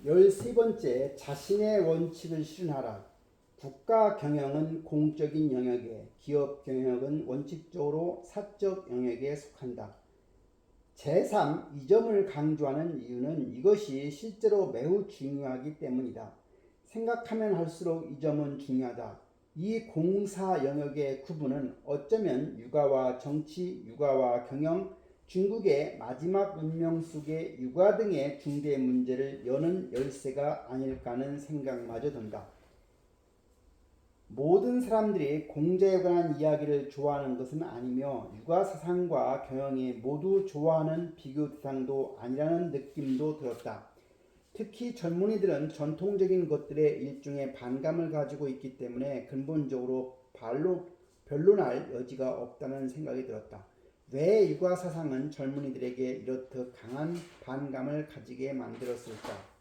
13번째, 자신의 원칙을 실현하라. 국가 경영은 공적인 영역에, 기업 경영은 원칙적으로 사적 영역에 속한다. 제3, 이 점을 강조하는 이유는 이것이 실제로 매우 중요하기 때문이다. 생각하면 할수록 이 점은 중요하다. 이 공사 영역의 구분은 어쩌면 육아와 정치, 육아와 경영, 중국의 마지막 문명 속의 육아 등의 중대 문제를 여는 열쇠가 아닐까 하는 생각마저 든다. 모든 사람들이 공자에 관한 이야기를 좋아하는 것은 아니며 육아 사상과 경영이 모두 좋아하는 비교 대상도 아니라는 느낌도 들었다. 특히 젊은이들은 전통적인 것들에 일종의 반감을 가지고 있기 때문에 근본적으로 변론할 여지가 없다는 생각이 들었다. 왜 육아 사상은 젊은이들에게 이렇듯 강한 반감을 가지게 만들었을까?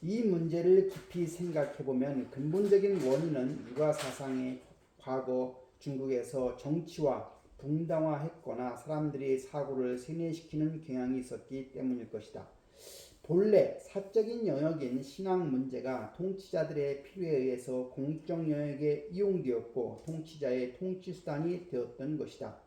이 문제를 깊이 생각해보면 근본적인 원인은 육아 사상의 과거 중국에서 정치와 붕당화했거나 사람들이 사고를 세뇌시키는 경향이 있었기 때문일 것이다. 본래 사적인 영역인 신앙 문제가 통치자들의 필요에 의해서 공적 영역에 이용되었고 통치자의 통치 수단이 되었던 것이다.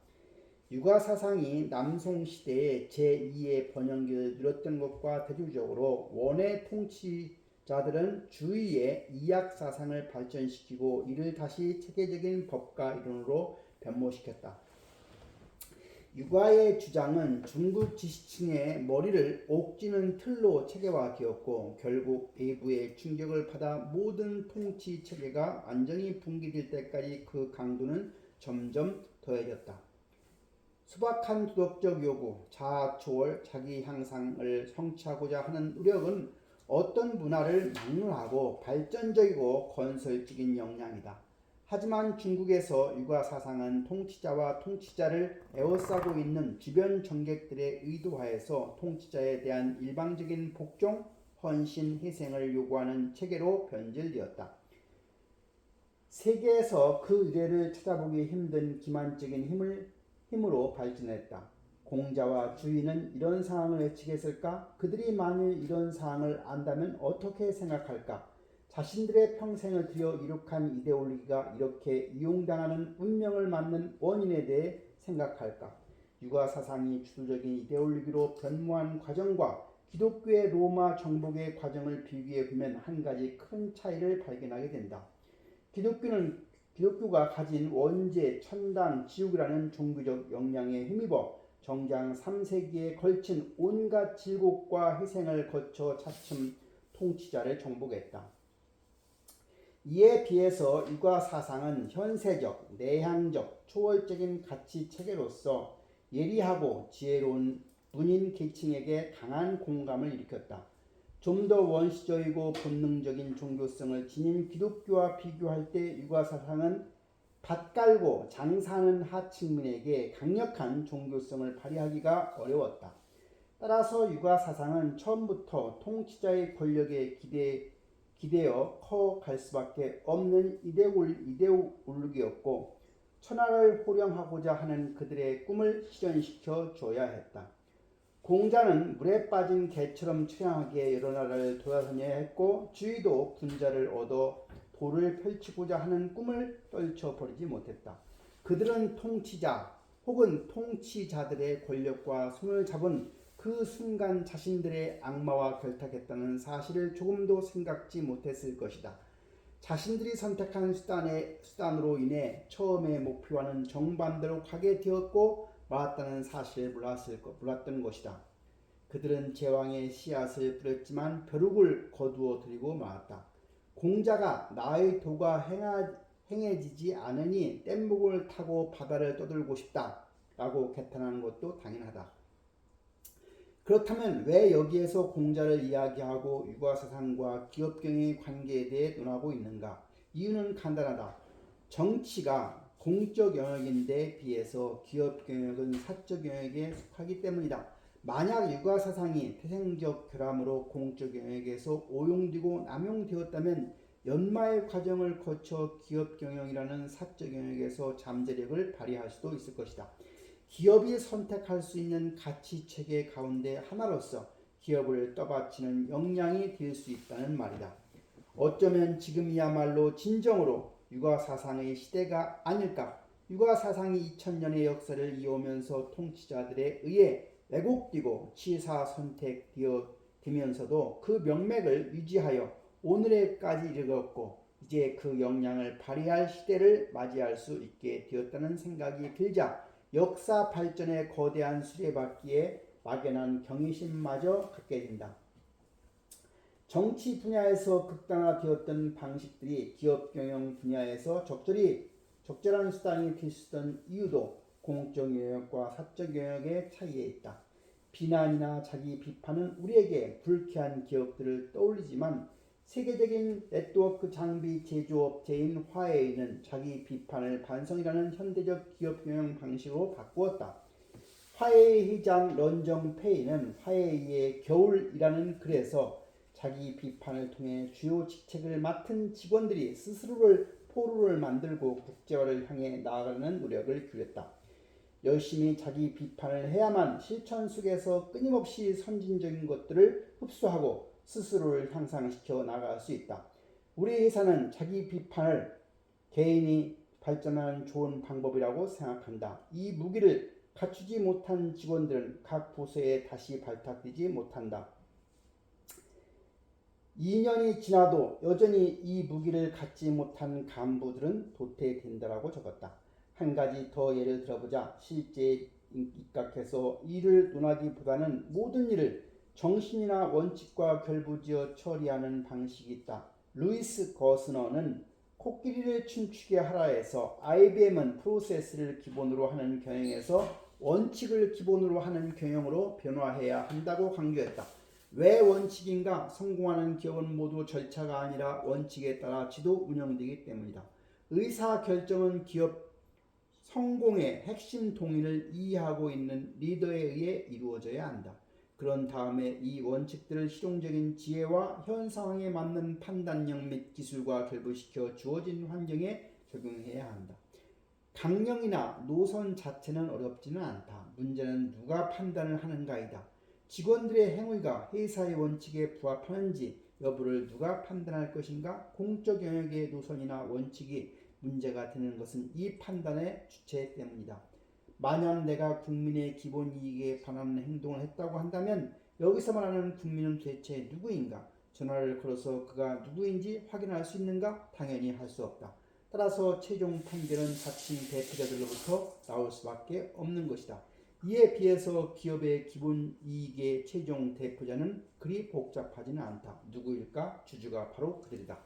육아 사상이 남송 시대에 제2의 번영기를 누렸던 것과 대조적으로 원의 통치자들은 주위의 이약 사상을 발전시키고 이를 다시 체계적인 법과 이론으로 변모시켰다. 육아의 주장은 중국 지식층의 머리를 옥지는 틀로 체계화되었고 결국 외부의 충격을 받아 모든 통치 체계가 완전히 붕괴될 때까지 그 강도는 점점 더해졌다. 수박한 도덕적 요구, 자아초월, 자기 향상을 성취하고자 하는 노력은 어떤 문화를 막론하고 발전적이고 건설적인 역량이다. 하지만 중국에서 육아 사상은 통치자와 통치자를 에워싸고 있는 주변 정객들의 의도하에서 통치자에 대한 일방적인 복종, 헌신, 희생을 요구하는 체계로 변질되었다. 세계에서 그 의례를 찾아보기 힘든 기만적인 힘으로 발전했다. 공자와 주인은 이런 상황을 예측했을까? 그들이 만일 이런 상황을 안다면 어떻게 생각할까? 자신들의 평생을 들여 이룩한 이데올로기가 이렇게 이용당하는 운명을 맞는 원인에 대해 생각할까? 육아 사상이 주도적인 이데올로기로 변모한 과정과 기독교의 로마 정복의 과정을 비교해 보면 한 가지 큰 차이를 발견하게 된다. 기독교가 가진 원죄, 천당, 지옥이라는 종교적 역량에 힘입어 정장 3세기에 걸친 온갖 질곡과 희생을 거쳐 차츰 통치자를 정복했다. 이에 비해서 육아 사상은 현세적, 내향적, 초월적인 가치 체계로서 예리하고 지혜로운 문인 계층에게 강한 공감을 일으켰다. 좀 더 원시적이고 본능적인 종교성을 지닌 기독교와 비교할 때 육아 사상은 밭 깔고 장사하는 하층민에게 강력한 종교성을 발휘하기가 어려웠다. 따라서 육아 사상은 처음부터 통치자의 권력에 기대어 커갈 수밖에 없는 이데올로기였고 천하를 호령하고자 하는 그들의 꿈을 실현시켜 줘야 했다. 공자는 물에 빠진 개처럼 처량하게 여러 나라를 돌아다녀야 했고 주위도 군자를 얻어 도를 펼치고자 하는 꿈을 떨쳐버리지 못했다. 그들은 통치자 혹은 통치자들의 권력과 손을 잡은 그 순간 자신들의 악마와 결탁했다는 사실을 조금도 생각지 못했을 것이다. 자신들이 선택한 수단으로 인해 처음의 목표와는 정반대로 가게 되었고 말았다는 사실을 몰랐던 것이다. 그들은 제왕의 씨앗을 뿌렸지만 벼룩을 거두어 들이고 말았다. 공자가 나의 도가 행해지지 않으니 뗏목을 타고 바다를 떠돌고 싶다 라고 개탄하는 것도 당연하다. 그렇다면 왜 여기에서 공자를 이야기하고 육아사상과 기업경영의 관계에 대해 논하고 있는가? 이유는 간단하다. 정치가 공적 영역인데 비해서 기업경영은 사적 영역에 속하기 때문이다. 만약 육아사상이 태생적 결함으로 공적 영역에서 오용되고 남용되었다면 연마의 과정을 거쳐 기업경영이라는 사적 영역에서 잠재력을 발휘할 수도 있을 것이다. 기업이 선택할 수 있는 가치체계 가운데 하나로서 기업을 떠받치는 역량이 될 수 있다는 말이다. 어쩌면 지금이야말로 진정으로 육아사상의 시대가 아닐까. 육아사상이 2000년의 역사를 이어오면서 통치자들에 의해 왜곡되고 취사선택되면서도 그 명맥을 유지하여 오늘에까지 이르렀고 이제 그 역량을 발휘할 시대를 맞이할 수 있게 되었다는 생각이 들자 역사 발전의 거대한 수레바퀴에 막연한 경외심마저 갖게 된다. 정치 분야에서 극단화되었던 방식들이 기업 경영 분야에서 적절한 수단이 될 수 있던 이유도 공적 영역과 사적 영역의 차이에 있다. 비난이나 자기 비판은 우리에게 불쾌한 기억들을 떠올리지만 세계적인 네트워크 장비 제조업체인 화웨이는 자기 비판을 반성이라는 현대적 기업 경영 방식으로 바꾸었다. 화웨이 회장 런정페이는 화웨이의 겨울이라는 글에서 자기 비판을 통해 주요 직책을 맡은 직원들이 스스로를 포로를 만들고 국제화를 향해 나아가는 노력을 기울였다. 열심히 자기 비판을 해야만 실천 속에서 끊임없이 선진적인 것들을 흡수하고 스스로를 향상시켜 나갈 수 있다. 우리 회사는 자기 비판을 개인이 발전하는 좋은 방법이라고 생각한다. 이 무기를 갖추지 못한 직원들은 각 부서에 다시 발탁되지 못한다. 2년이 지나도 여전히 이 무기를 갖지 못한 간부들은 도태된다라고 적었다. 한 가지 더 예를 들어보자. 실제 입각해서 일을 논하기보다는 모든 일을 정신이나 원칙과 결부지어 처리하는 방식이 있다. 루이스 거스너는 코끼리를 춤추게 하라 해서 IBM은 프로세스를 기본으로 하는 경영에서 원칙을 기본으로 하는 경영으로 변화해야 한다고 강조했다. 왜 원칙인가? 성공하는 기업은 모두 절차가 아니라 원칙에 따라 지도 운영되기 때문이다. 의사결정은 기업 성공의 핵심 동인을 이해하고 있는 리더에 의해 이루어져야 한다. 그런 다음에 이 원칙들을 실용적인 지혜와 현 상황에 맞는 판단력 및 기술과 결부시켜 주어진 환경에 적용해야 한다. 강령이나 노선 자체는 어렵지는 않다. 문제는 누가 판단을 하는가이다. 직원들의 행위가 회사의 원칙에 부합하는지 여부를 누가 판단할 것인가? 공적 영역의 노선이나 원칙이 문제가 되는 것은 이 판단의 주체 때문이다. 만약 내가 국민의 기본 이익에 반하는 행동을 했다고 한다면 여기서 말하는 국민은 대체 누구인가? 전화를 걸어서 그가 누구인지 확인할 수 있는가? 당연히 할 수 없다. 따라서 최종 판결은 자칭 대표자들로부터 나올 수밖에 없는 것이다. 이에 비해서 기업의 기본 이익의 최종 대표자는 그리 복잡하지는 않다. 누구일까? 주주가 바로 그들이다.